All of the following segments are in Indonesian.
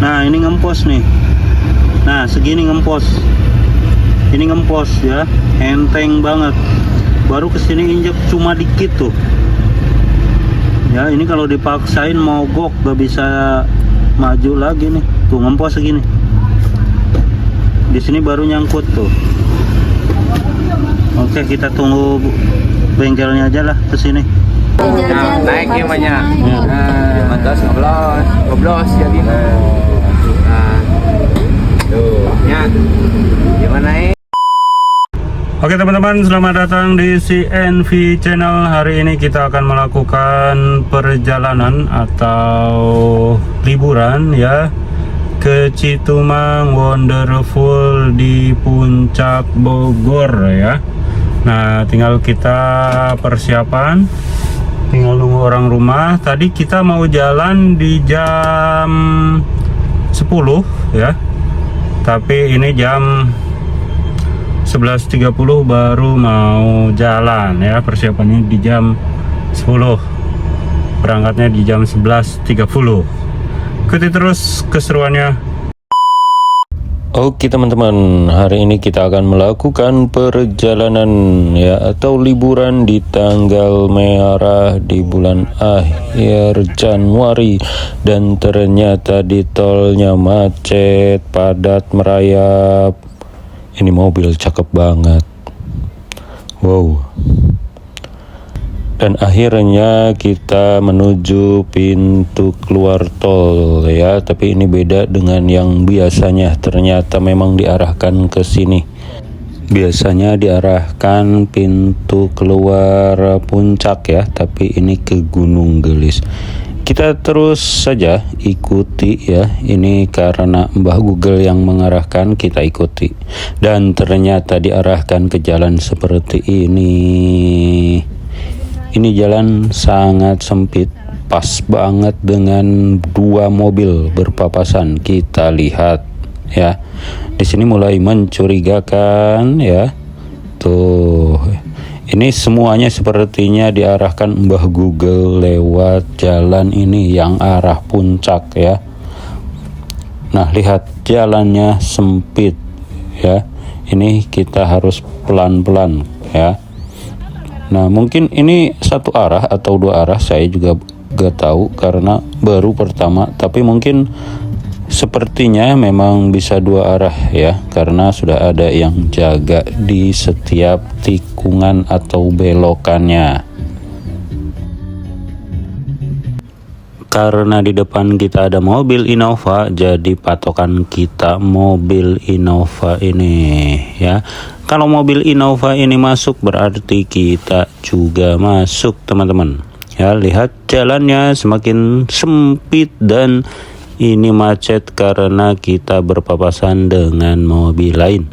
Nah ini ngempos nih. Nah segini ngempos. Ini ngempos ya, enteng banget. Baru kesini injek cuma dikit tuh. Ya ini kalau dipaksain mogok gak bisa maju lagi nih. Tuh ngempos segini. Di sini baru nyangkut tuh. Oke kita tunggu bengkelnya aja lah kesini. Nah, naik ya banyak. Mantas ngoblos jadi. Nah, tuh, ya. Gimana Oke teman-teman, selamat datang di CNV Channel. Hari ini kita akan melakukan perjalanan atau liburan ya ke Citumang Wonderful di Puncak Bogor ya. Nah, tinggal kita persiapan, tinggal nunggu orang rumah. Tadi kita mau jalan di jam 10 ya, tapi ini jam 11.30 baru mau jalan ya. Persiapannya di jam 10, berangkatnya di jam 11.30. Ikuti terus keseruannya. Oke teman-teman, hari ini kita akan melakukan perjalanan ya atau liburan di tanggal merah di bulan akhir Januari, dan ternyata di tolnya macet, padat merayap. Ini mobil cakep banget, wow. Dan akhirnya kita menuju pintu keluar tol ya, tapi ini beda dengan yang biasanya. Ternyata memang diarahkan ke sini. Biasanya diarahkan pintu keluar puncak ya, tapi ini ke Gunung Gelis. Kita terus saja ikuti ya, ini karena Mbah Google yang mengarahkan, kita ikuti. Dan ternyata diarahkan ke jalan seperti ini. Ini jalan sangat sempit, pas banget dengan dua mobil berpapasan. Kita lihat ya, di sini mulai mencurigakan ya. Tuh, ini semuanya sepertinya diarahkan Mbah Google lewat jalan ini yang arah puncak ya. Nah, lihat jalannya sempit ya. Ini kita harus pelan-pelan ya. Nah, mungkin ini satu arah atau dua arah, saya juga gak tahu karena baru pertama. Tapi mungkin sepertinya memang bisa dua arah ya, karena sudah ada yang jaga di setiap tikungan atau belokannya. Karena di depan kita ada mobil Innova, jadi patokan kita mobil Innova ini ya. Kalau mobil Innova ini masuk berarti kita juga masuk teman-teman ya. Lihat jalannya semakin sempit dan ini macet karena kita berpapasan dengan mobil lain.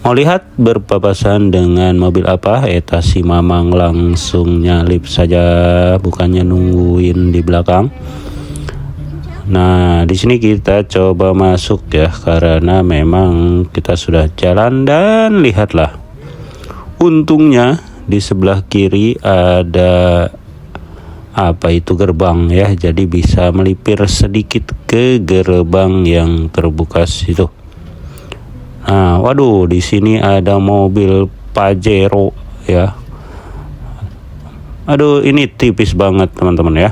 Mau lihat berpapasan dengan mobil apa? Eta si Mamang langsung nyalip saja, bukannya nungguin di belakang. Nah, di sini kita coba masuk ya, karena memang kita sudah jalan. Dan lihatlah, untungnya di sebelah kiri ada apa itu gerbang ya, jadi bisa melipir sedikit ke gerbang yang terbuka situ. Nah, waduh, di sini ada mobil Pajero ya. Aduh, ini tipis banget teman-teman ya.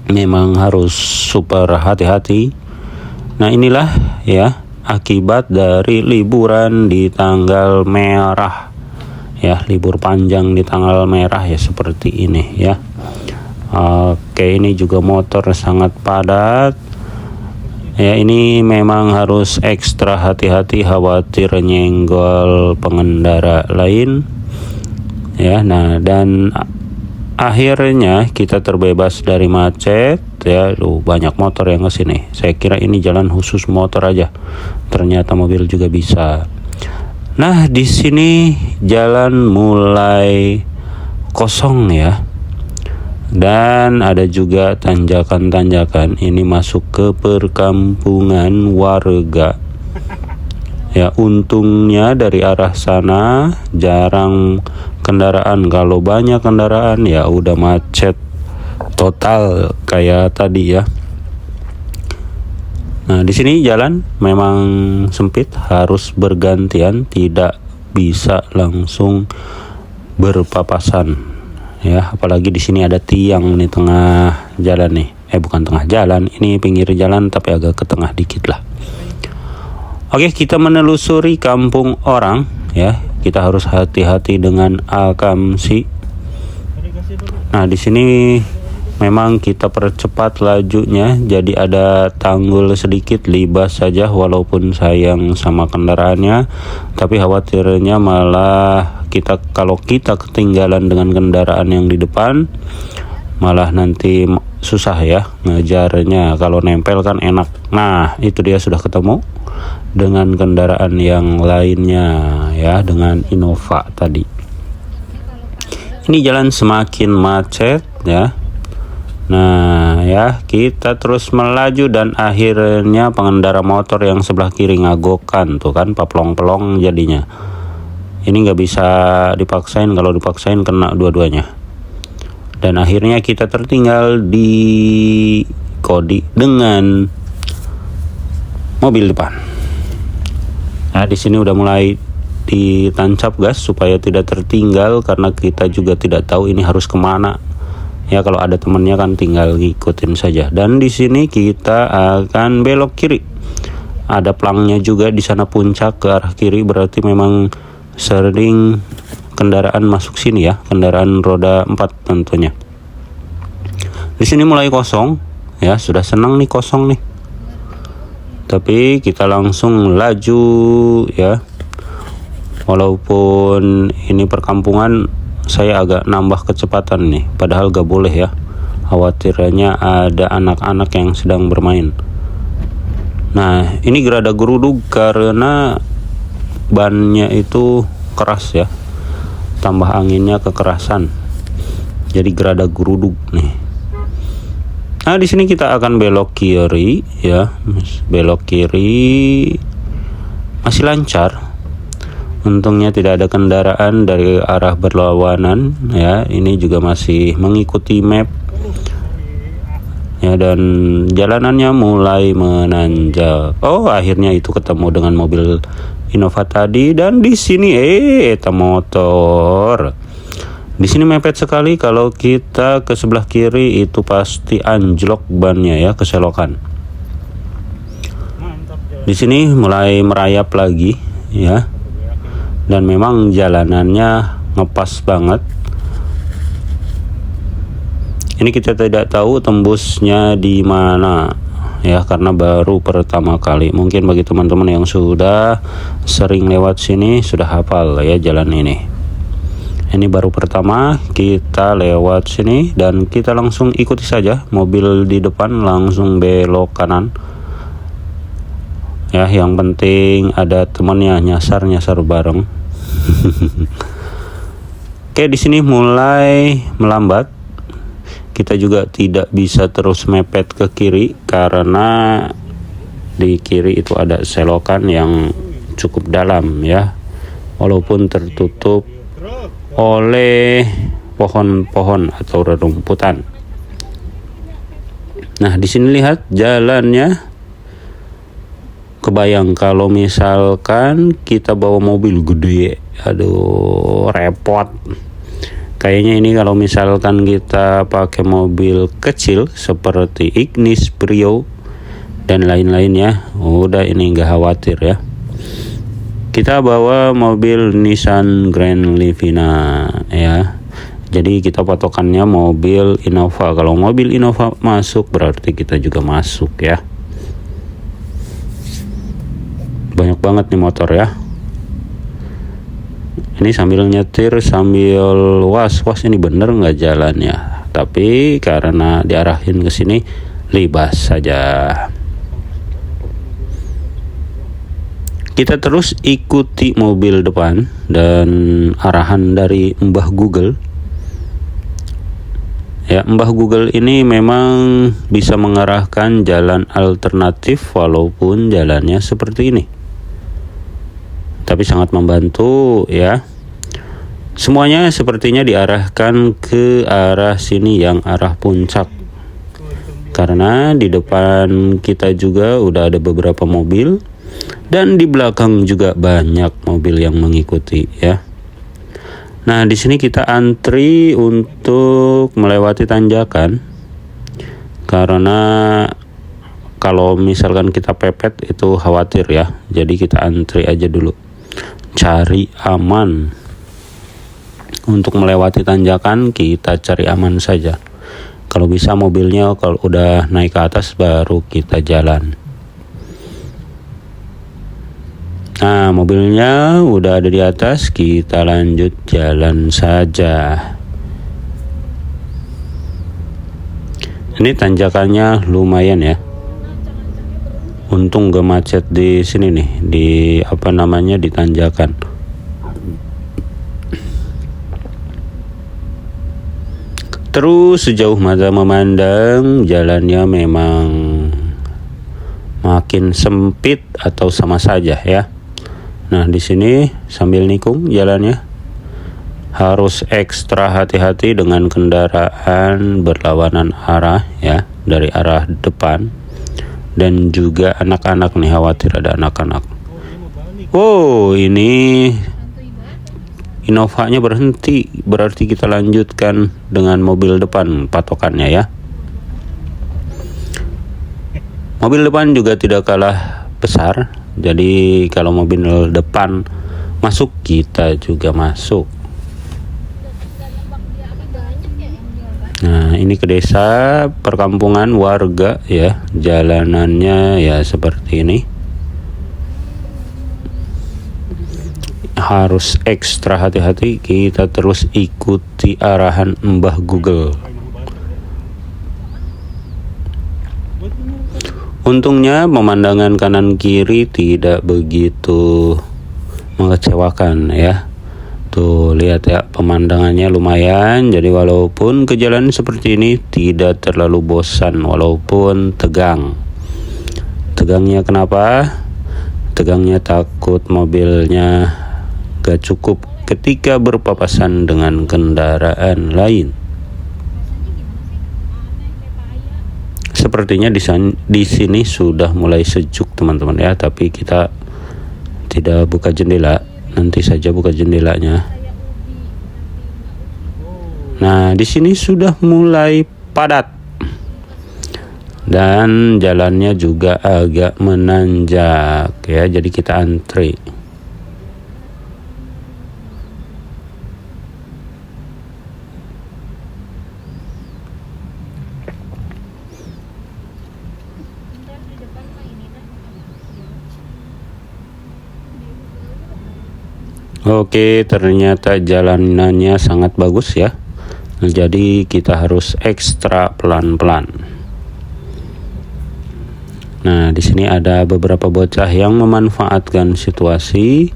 Memang harus super hati-hati. Nah, inilah ya akibat dari liburan di tanggal merah ya, libur panjang di tanggal merah ya, seperti ini ya. Oke, ini juga motor sangat padat ya. Ini memang harus ekstra hati-hati, khawatir nyenggol pengendara lain ya. Nah, dan akhirnya kita terbebas dari macet ya. Banyak motor yang kesini. Saya kira ini jalan khusus motor aja, ternyata mobil juga bisa. Nah, di sini jalan mulai kosong ya, dan ada juga tanjakan-tanjakan. Ini masuk ke perkampungan warga ya. Untungnya dari arah sana jarang kendaraan. Kalau banyak kendaraan ya udah macet total kayak tadi ya. Nah, di sini jalan memang sempit, harus bergantian, tidak bisa langsung berpapasan ya. Apalagi di sini ada tiang nih tengah jalan nih. Bukan tengah jalan, ini pinggir jalan tapi agak ke tengah dikit lah. Oke, kita menelusuri kampung orang ya. Kita harus hati-hati dengan akamsi. Nah, di sini memang kita percepat lajunya, jadi ada tanggul sedikit, libas saja walaupun sayang sama kendaraannya, tapi khawatirnya malah kalau kita ketinggalan dengan kendaraan yang di depan, malah nanti susah ya ngejarnya. Kalau nempel kan enak. Nah, itu dia sudah ketemu dengan kendaraan yang lainnya ya, dengan Innova tadi. Ini jalan semakin macet ya. Nah ya, kita terus melaju dan akhirnya pengendara motor yang sebelah kiri ngagokan tuh kan, paplong-pelong jadinya. Ini nggak bisa dipaksain, kalau dipaksain kena dua-duanya. Dan akhirnya kita tertinggal di kodi dengan mobil depan. Nah, di sini udah mulai ditancap gas supaya tidak tertinggal, karena kita juga tidak tahu ini harus kemana. Ya, kalau ada temennya kan tinggal ngikutin saja. Dan di sini kita akan belok kiri. Ada pelangnya juga di sana, puncak ke arah kiri, berarti memang sering kendaraan masuk sini ya, kendaraan roda 4 tentunya. Di sini mulai kosong ya, sudah senang nih kosong nih. Tapi kita langsung laju ya. Walaupun ini perkampungan, saya agak nambah kecepatan nih, padahal gak boleh ya. Khawatirnya ada anak-anak yang sedang bermain. Nah, ini gerada geruduk karena bannya itu keras ya, tambah anginnya kekerasan, jadi gerada geruduk nih. Nah, di sini kita akan belok kiri ya, belok kiri masih lancar. Untungnya tidak ada kendaraan dari arah berlawanan ya. Ini juga masih mengikuti map ya, dan jalanannya mulai menanjak. Oh, akhirnya itu ketemu dengan mobil Innova tadi. Dan di sini eta motor. Di sini mepet sekali, kalau kita ke sebelah kiri itu pasti anjlok bannya ya, keselokan. Di sini mulai merayap lagi ya. Dan memang jalanannya ngepas banget. Ini kita tidak tahu tembusnya di mana ya, karena baru pertama kali. Mungkin bagi teman-teman yang sudah sering lewat sini sudah hafal ya jalan ini. Ini baru pertama kita lewat sini dan kita langsung ikuti saja. Mobil di depan langsung belok kanan. Ya, yang penting ada temannya, nyasar bareng. Oke, di sini mulai melambat. Kita juga tidak bisa terus mepet ke kiri karena di kiri itu ada selokan yang cukup dalam ya, walaupun tertutup oleh pohon-pohon atau rerumputan. Nah, di sini lihat jalannya. Kebayang kalau misalkan kita bawa mobil gede, aduh repot. Kayaknya ini kalau misalkan kita pakai mobil kecil seperti Ignis, Brio dan lain-lainnya, udah ini nggak khawatir ya. Kita bawa mobil Nissan Grand Livina ya. Jadi kita patokannya mobil Innova. Kalau mobil Innova masuk berarti kita juga masuk ya. Banyak banget nih motor ya. Ini sambil nyetir sambil was ini bener nggak jalannya. Tapi karena diarahin ke sini libas saja. Kita terus ikuti mobil depan dan arahan dari Mbah Google. Ya, Mbah Google ini memang bisa mengarahkan jalan alternatif walaupun jalannya seperti ini. Tapi sangat membantu ya. Semuanya sepertinya diarahkan ke arah sini yang arah puncak. karena di depan kita juga udah ada beberapa mobil dan di belakang juga banyak mobil yang mengikuti ya. Nah, di sini kita antri untuk melewati tanjakan karena kalau misalkan kita pepet itu khawatir ya. Jadi kita antri aja dulu, cari aman. Untuk melewati tanjakan kita cari aman saja. Kalau bisa mobilnya kalau udah naik ke atas baru kita jalan. Nah, mobilnya udah ada di atas, kita lanjut jalan saja. Ini tanjakannya lumayan ya. Untung gak macet di sini nih, di di tanjakan. Terus sejauh mata memandang, jalannya memang makin sempit atau sama saja ya. Nah, di sini sambil nikung jalannya, harus ekstra hati-hati dengan kendaraan berlawanan arah ya, dari arah depan. Dan juga anak-anak nih, khawatir ada anak-anak. Oh, ini Innova-nya berhenti, berarti kita lanjutkan dengan mobil depan patokannya ya. Mobil depan juga tidak kalah besar, jadi kalau mobil depan masuk, kita juga masuk. Nah, ini ke desa perkampungan warga ya, jalanannya ya seperti ini. Harus ekstra hati-hati, kita terus ikuti arahan Mbah Google. Untungnya pemandangan kanan kiri tidak begitu mengecewakan ya. Tuh lihat ya, pemandangannya lumayan. Jadi walaupun ke jalan seperti ini tidak terlalu bosan walaupun tegang. Tegangnya kenapa? Tegangnya takut mobilnya gak cukup ketika berpapasan dengan kendaraan lain. Sepertinya di sini sudah mulai sejuk teman-teman ya, tapi kita tidak buka jendela, nanti saja buka jendelanya. Nah, di sini sudah mulai padat dan jalannya juga agak menanjak ya, jadi kita antri. Oke, ternyata jalanannya sangat bagus ya. Jadi kita harus ekstra pelan-pelan. Nah, di sini ada beberapa bocah yang memanfaatkan situasi.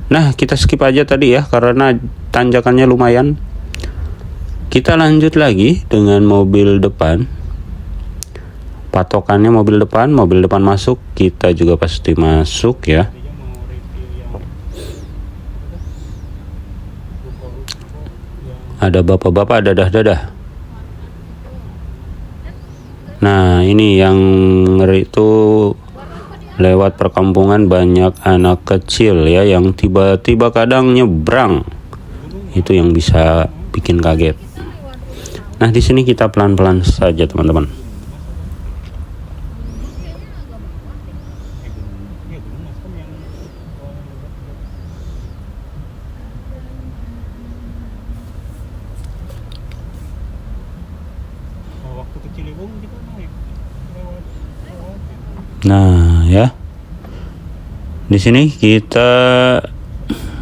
Nah, kita skip aja tadi ya karena tanjakannya lumayan. Kita lanjut lagi dengan mobil depan. Patokannya mobil depan masuk, kita juga pasti masuk ya. Ada bapak-bapak dadah-dadah. Nah, ini yang ngeri itu lewat perkampungan banyak anak kecil ya, yang tiba-tiba kadang nyebrang. Itu yang bisa bikin kaget. Nah, di sini kita pelan-pelan saja teman-teman. Nah, ya. Di sini kita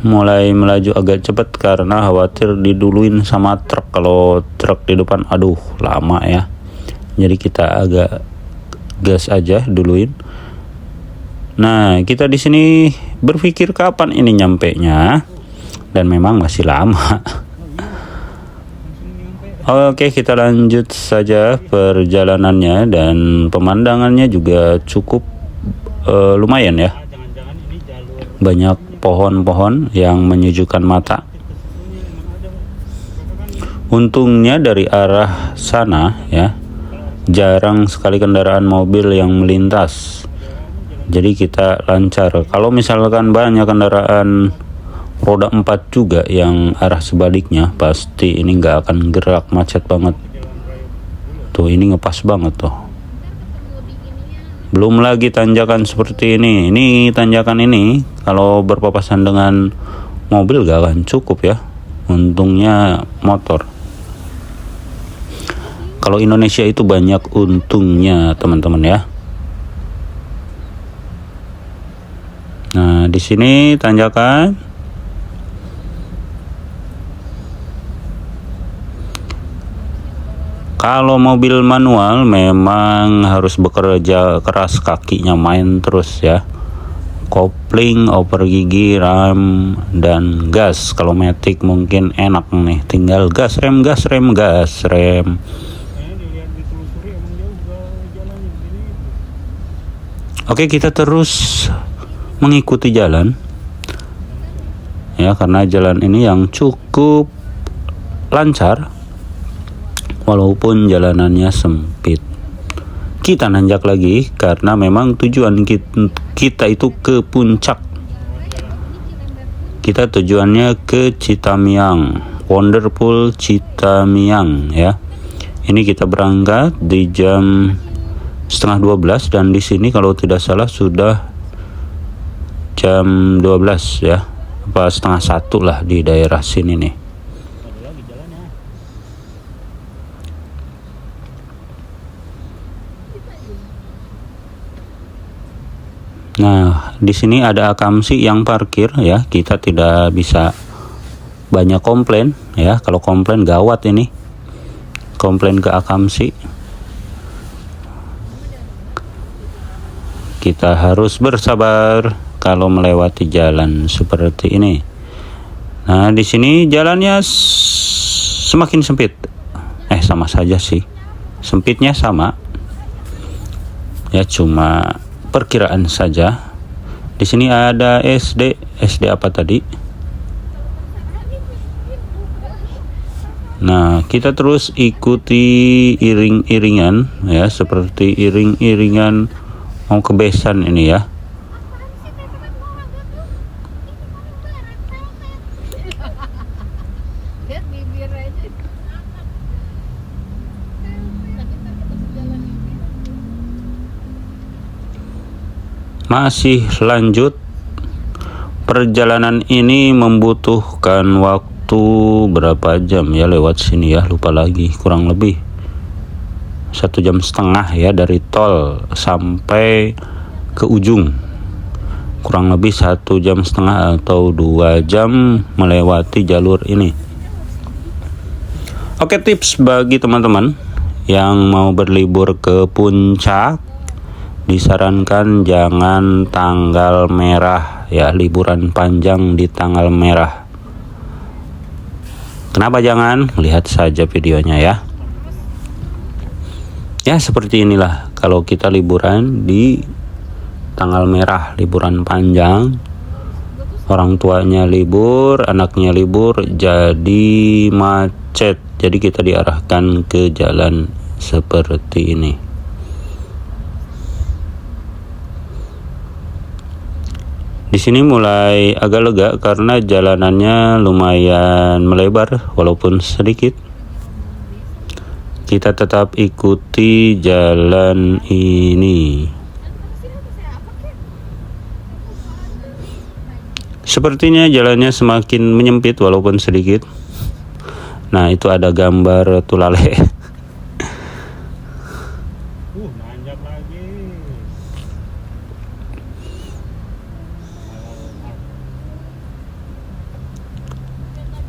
mulai melaju agak cepat karena khawatir diduluin sama truk. Kalau truk di depan, aduh, lama ya. Jadi kita agak gas aja duluin. Nah, kita di sini berpikir kapan ini nyampenya, dan memang masih lama. Oke, kita lanjut saja perjalanannya, dan pemandangannya juga cukup lumayan ya. Banyak pohon-pohon yang menyejukkan mata. Untungnya dari arah sana ya jarang sekali kendaraan mobil yang melintas, jadi kita lancar. Kalau misalkan banyak kendaraan roda 4 juga yang arah sebaliknya, pasti ini nggak akan gerak, macet banget. Tuh ini ngepas banget tuh. Belum lagi tanjakan seperti ini. Ini tanjakan ini kalau berpapasan dengan mobil gak akan cukup ya. Untungnya motor. Kalau Indonesia itu banyak untungnya teman-teman ya. Nah di sini tanjakan. Kalau mobil manual memang harus bekerja keras, kakinya main terus ya. Kopling, oper gigi, rem, dan gas. Kalau matic mungkin enak nih, tinggal gas, rem, gas, rem, gas, rem. Oke, kita terus mengikuti jalan ya, karena jalan ini yang cukup lancar walaupun jalanannya sempit. Kita nanjak lagi karena memang tujuan kita itu ke puncak. Kita tujuannya ke Citamiang, Wonderful Citamiang ya. Ini kita berangkat di jam 11:30 dan di sini kalau tidak salah sudah jam 12 ya, apa 12:30 lah di daerah sini nih. Nah, di sini ada akamsi yang parkir ya. Kita tidak bisa banyak komplain ya. Kalau komplain gawat ini. Komplain ke akamsi. Kita harus bersabar kalau melewati jalan seperti ini. Nah, di sini jalannya semakin sempit. Sama saja sih. Sempitnya sama. Ya cuma perkiraan saja. Di sini ada SD apa tadi? Nah, kita terus ikuti iring-iringan ya, seperti iring-iringan mau ke besan ini ya. Masih lanjut. Perjalanan ini membutuhkan waktu berapa jam ya lewat sini ya, lupa lagi, kurang lebih 1,5 jam ya dari tol sampai ke ujung. Kurang lebih 1,5 jam atau 2 jam melewati jalur ini. Oke, tips bagi teman-teman yang mau berlibur ke puncak, disarankan jangan tanggal merah ya, liburan panjang di tanggal merah. Kenapa jangan? Lihat saja videonya ya. Ya seperti inilah kalau kita liburan di tanggal merah, liburan panjang. Orang tuanya libur, anaknya libur, jadi macet. Jadi kita diarahkan ke jalan seperti ini. Di sini mulai agak lega karena jalanannya lumayan melebar walaupun sedikit. Kita tetap ikuti jalan ini. Sepertinya jalannya semakin menyempit walaupun sedikit. Nah, itu ada gambar tulale. Nanjak lagi.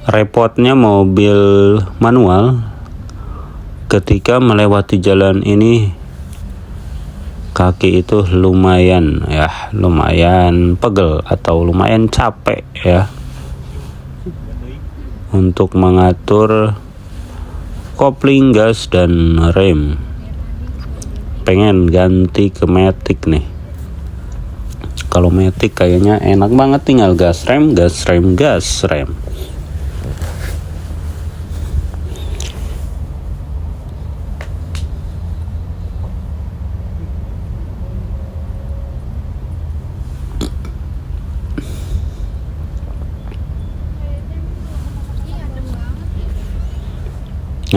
Repotnya mobil manual ketika melewati jalan ini, kaki itu lumayan pegel atau lumayan capek ya untuk mengatur kopling, gas, dan rem. Pengen ganti ke matic nih. Kalau matic kayaknya enak banget, tinggal gas rem, gas rem, gas rem.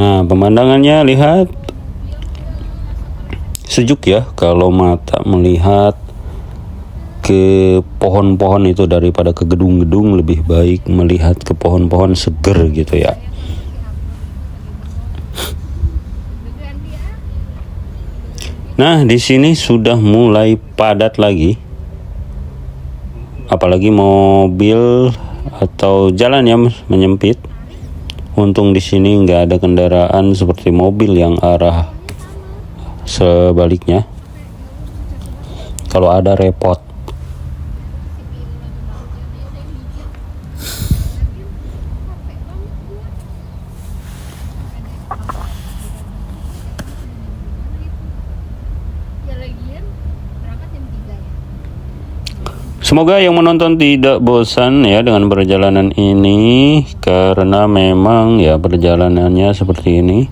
Nah, pemandangannya lihat sejuk ya kalau mata melihat ke pohon-pohon itu daripada ke gedung-gedung, lebih baik melihat ke pohon-pohon seger gitu ya. Nah, di sini sudah mulai padat lagi. Apalagi mobil atau jalan yang menyempit. Untung di sini nggak ada kendaraan seperti mobil yang arah sebaliknya. Kalau ada repot. Semoga yang menonton tidak bosan ya dengan perjalanan ini, karena memang ya perjalanannya seperti ini.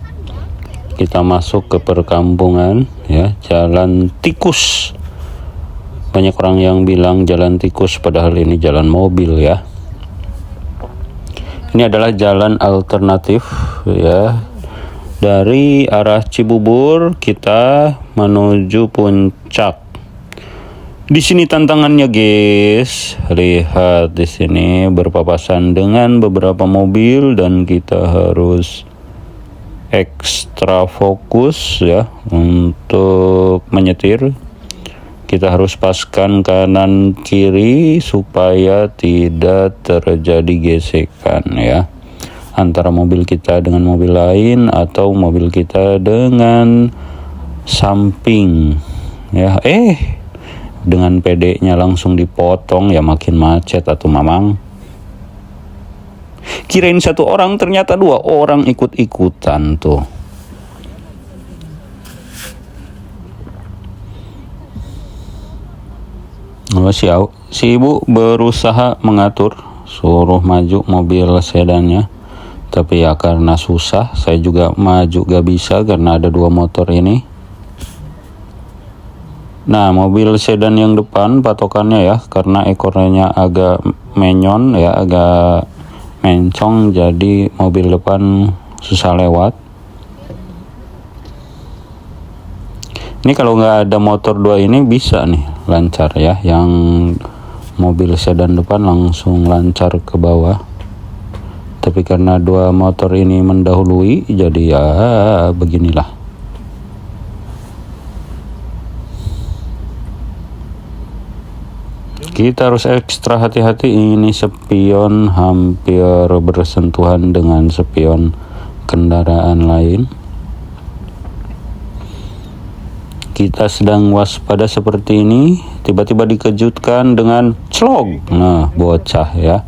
Kita masuk ke perkampungan ya, jalan tikus. Banyak orang yang bilang jalan tikus, padahal ini jalan mobil ya. Ini adalah jalan alternatif ya. Dari arah Cibubur kita menuju Puncak. Di sini tantangannya guys, lihat di sini berpapasan dengan beberapa mobil dan kita harus ekstra fokus ya untuk menyetir. Kita harus paskan kanan kiri supaya tidak terjadi gesekan ya antara mobil kita dengan mobil lain atau mobil kita dengan samping ya. Dengan PD-nya langsung dipotong ya, makin macet atau mamang. Kirain satu orang ternyata dua orang ikut-ikutan tuh. Si ibu berusaha mengatur suruh maju mobil sedannya, tapi ya karena susah, saya juga maju gak bisa karena ada dua motor ini. Nah, mobil sedan yang depan patokannya ya, karena ekornya agak menyon ya, agak mencong, jadi mobil depan susah lewat. Ini kalau nggak ada motor dua ini bisa nih lancar ya, yang mobil sedan depan langsung lancar ke bawah. Tapi karena dua motor ini mendahului, jadi ya beginilah. Kita harus ekstra hati-hati, ini spion hampir bersentuhan dengan spion kendaraan lain. Kita sedang waspada seperti ini, tiba-tiba dikejutkan dengan celog. Nah, bocah ya,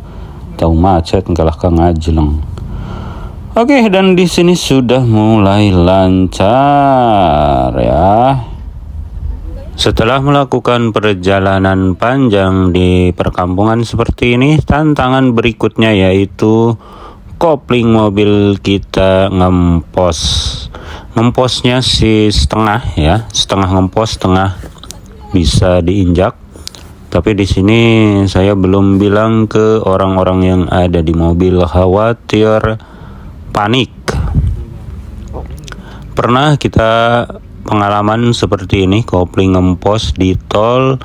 tahu macet kalah Kang Ajleng. Oke, dan di sini sudah mulai lancar ya. Setelah melakukan perjalanan panjang di perkampungan seperti ini, tantangan berikutnya yaitu kopling mobil kita ngempos. Ngemposnya si setengah ya, setengah ngempos, setengah bisa diinjak. Tapi di sini saya belum bilang ke orang-orang yang ada di mobil, khawatir panik. Pernah kita pengalaman seperti ini, kopling ngempos di tol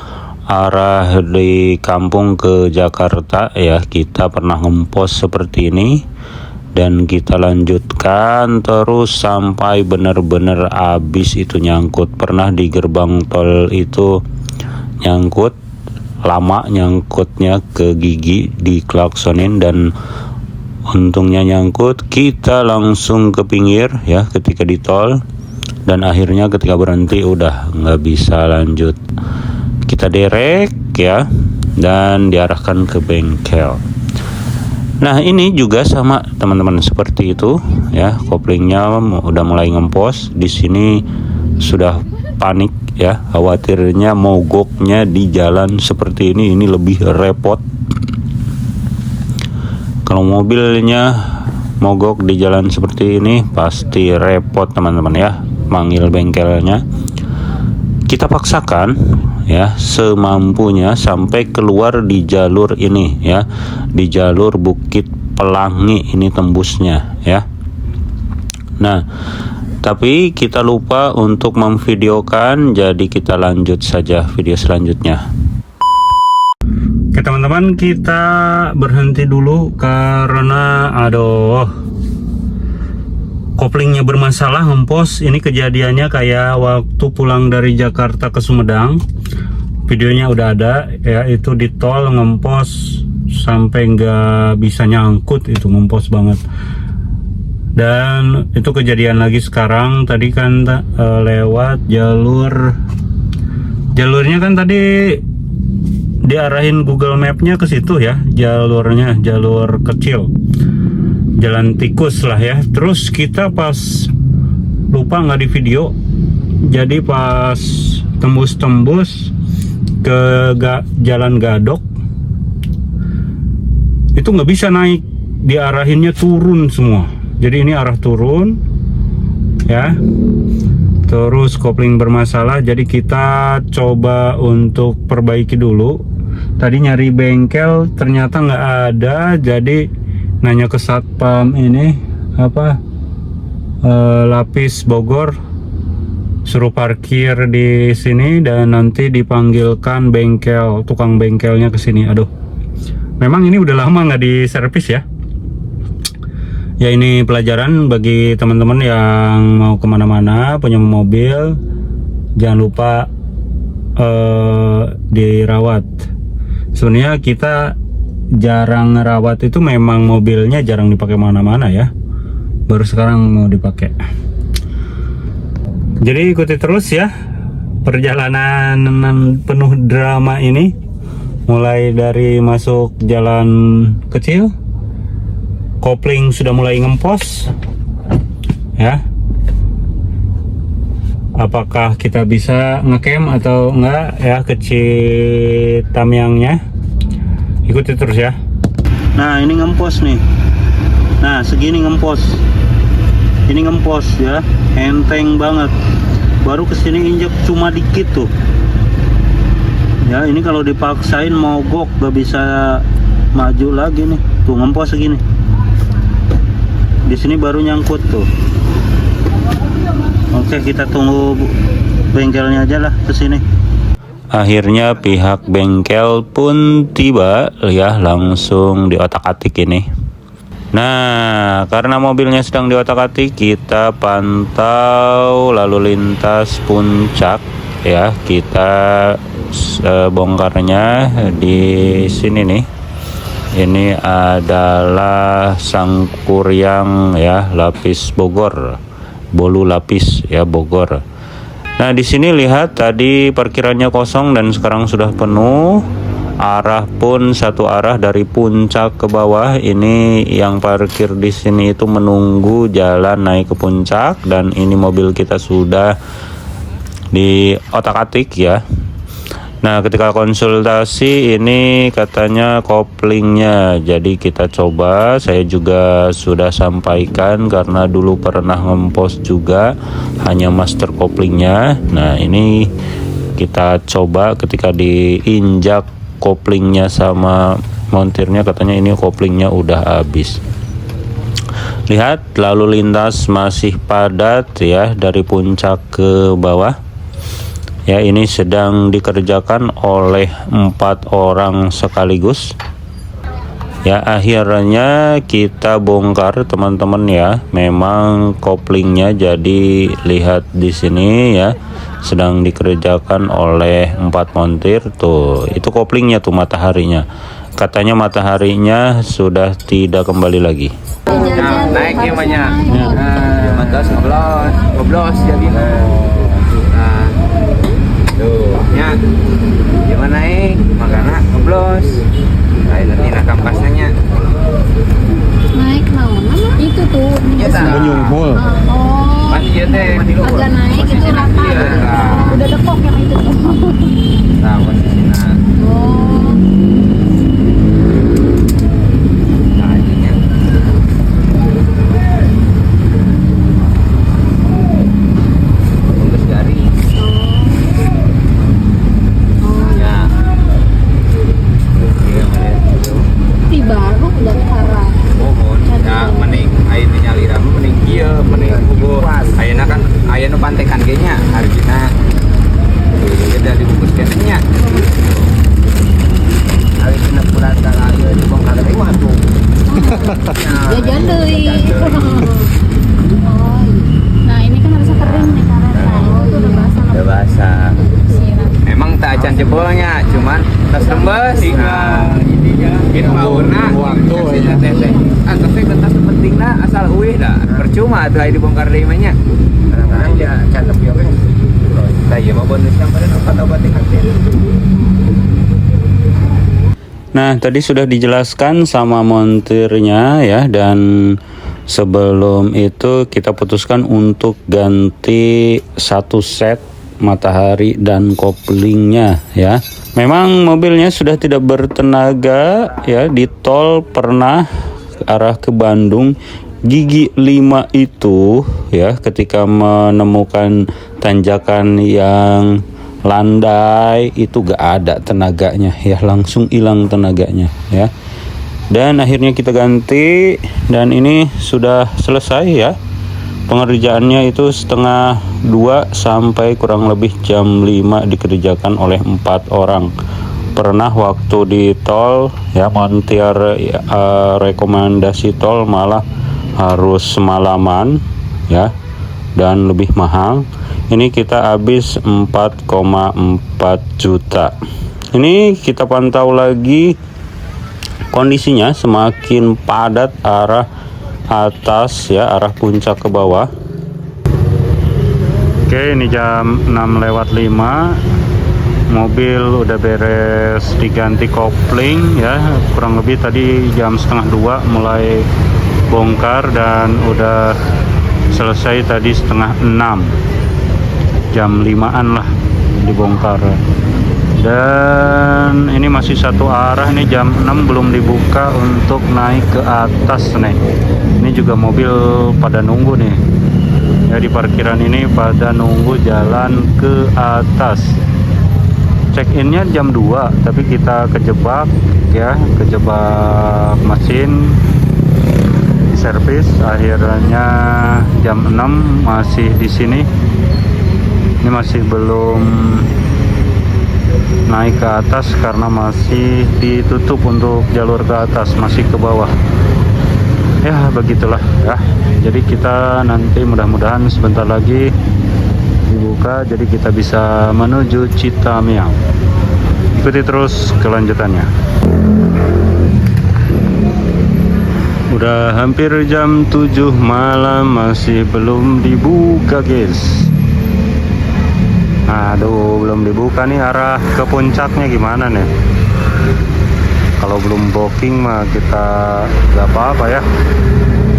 arah di kampung ke Jakarta ya. Kita pernah ngempos seperti ini dan kita lanjutkan terus sampai benar-benar habis itu nyangkut. Pernah di gerbang tol itu nyangkut, lama nyangkutnya ke gigi, diklaksonin dan untungnya nyangkut. Kita langsung ke pinggir ya ketika di tol. Dan akhirnya ketika berhenti udah nggak bisa lanjut. Kita derek ya dan diarahkan ke bengkel. Nah, ini juga sama teman-teman seperti itu ya, koplingnya udah mulai ngempos. Di sini sudah panik ya, khawatirnya mogoknya di jalan seperti ini lebih repot. Kalau mobilnya mogok di jalan seperti ini pasti repot teman-teman ya, manggil bengkelnya. Kita paksakan ya semampunya sampai keluar di jalur ini ya, di jalur Bukit Pelangi ini tembusnya ya. Nah, tapi kita lupa untuk memvideokan, jadi kita lanjut saja video selanjutnya. Oke teman-teman, kita berhenti dulu karena koplingnya bermasalah, ngempos. Ini kejadiannya kayak waktu pulang dari Jakarta ke Sumedang. Videonya udah ada ya, itu di tol ngempos sampai nggak bisa nyangkut, itu ngempos banget. Dan itu kejadian lagi sekarang. Tadi kan lewat jalurnya kan tadi diarahin Google Map-nya ke situ ya, jalurnya jalur kecil, jalan tikus lah ya. Terus kita pas lupa nggak di video, jadi pas tembus ke jalan Gadok itu nggak bisa naik, diarahinnya turun semua. Jadi ini arah turun ya. Terus kopling bermasalah, jadi kita coba untuk perbaiki dulu. Tadi nyari bengkel ternyata nggak ada, jadi nanya ke satpam ini Lapis Bogor, suruh parkir di sini dan nanti dipanggilkan tukang bengkelnya ke sini. Aduh, memang ini udah lama nggak diservis ya. Ya ini pelajaran bagi teman-teman yang mau kemana-mana punya mobil, jangan lupa dirawat. Sebenarnya kita jarang ngerawat, itu memang mobilnya jarang dipakai mana-mana ya, baru sekarang mau dipakai. Jadi ikuti terus ya perjalanan penuh drama ini, mulai dari masuk jalan kecil, kopling sudah mulai ngempos ya. Apakah kita bisa ngecam atau enggak ya ke Citamyangnya? Ikuti terus ya. Nah ini ngempos nih, nah segini ngempos, ini ngempos ya, enteng banget. Baru kesini injek cuma dikit tuh ya. Ini kalau dipaksain mogok, gak bisa maju lagi nih, tuh ngempos segini. Di sini baru nyangkut tuh. Oke, kita tunggu bengkelnya aja lah kesini. Akhirnya pihak bengkel pun tiba ya, langsung diotak-atik ini. Nah, karena mobilnya sedang diotak-atik, kita pantau lalu lintas puncak ya. Kita bongkarnya di sini nih. Ini adalah Sangkuriang ya, Lapis Bogor, Bolu Lapis ya, Bogor. Nah di sini lihat tadi parkirannya kosong dan sekarang sudah penuh. Arah pun satu arah dari puncak ke bawah. Ini yang parkir di sini itu menunggu jalan naik ke puncak, dan ini mobil kita sudah di otak-atik ya. Nah ketika konsultasi ini katanya koplingnya, jadi kita coba. Saya juga sudah sampaikan karena dulu pernah ngempos juga, hanya master koplingnya. Nah ini kita coba, ketika diinjak koplingnya sama montirnya, katanya ini koplingnya udah habis. Lihat lalu lintas masih padat ya dari puncak ke bawah. Ya ini sedang dikerjakan oleh 4 orang sekaligus. Ya akhirnya kita bongkar teman-teman ya. Memang koplingnya, jadi lihat di sini ya, sedang dikerjakan oleh 4 montir. Tuh itu koplingnya tuh, mataharinya. Katanya mataharinya sudah tidak kembali lagi. Nah, naik ya banyak. Mantas ngoblos jadi. Tuh, ya. Gimana makanya ngeblos. Nah, nanti nak kampasnya. Naik naon? Itu tuh. Ya tak. Nyumpul. Oh. Masih ya teh. Agak naik itu rata. Udah dekok yang itu tuh. Nah, posisinya. Oh. Nah, ininya. Bungkus jari. Ya. Iya, Tapi baru udah parah. mohon ya mending airnya nyaliramu mending kieu mending can jebolnya, cuman tas rembes. Nah, kita mau nak waktu ya teh. Tapi tetap pentingnya asal uih dah. Percuma tuh ai dibongkar deui mah nya. Kadang-kadang dia cakep ya weh. Lah ieu mah bonus yang pada obat-obat yang Nah, tadi sudah dijelaskan sama montirnya ya, dan sebelum itu kita putuskan untuk ganti satu set matahari dan koplingnya ya. Memang mobilnya sudah tidak bertenaga ya, di tol pernah arah ke Bandung gigi 5 itu ya, ketika menemukan tanjakan yang landai itu gak ada tenaganya ya, langsung hilang tenaganya ya. Dan akhirnya kita ganti, dan ini sudah selesai ya. Pengerjaannya itu 1:30 sampai kurang lebih jam 5 dikerjakan oleh 4 orang. Pernah waktu di tol ya, montir rekomendasi tol malah harus semalaman ya, dan lebih mahal. Ini kita habis 4,4 juta. Ini kita pantau lagi kondisinya semakin padat arah atas ya, arah puncak ke bawah. Oke, ini jam 6:05. Mobil udah beres diganti kopling ya, kurang lebih tadi jam 1:30 mulai bongkar, dan udah selesai tadi 5:30. Jam 5-an lah dibongkar. Dan ini masih satu arah, ini jam 6 belum dibuka untuk naik ke atas nih. Ini juga mobil pada nunggu nih ya, di parkiran ini pada nunggu jalan ke atas. Check innya jam 2, tapi kita kejebak ya, kejebak mesin servis. Akhirnya jam 6 masih di sini. Ini masih belum naik ke atas karena masih ditutup untuk jalur ke atas, masih ke bawah. Ya begitulah ya. Jadi kita nanti mudah-mudahan sebentar lagi dibuka, jadi kita bisa menuju Citamiang. Ikuti terus kelanjutannya. Udah hampir jam 7 malam masih belum dibuka guys. Aduh, belum dibuka nih. Arah ke puncaknya gimana nih? Kalau belum booking mah kita gak apa-apa ya.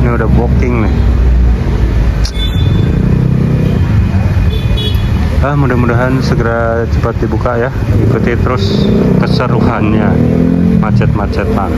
Ini udah booking nih. Mudah-mudahan segera cepat dibuka ya. Ikuti terus keseruannya, macet-macetan.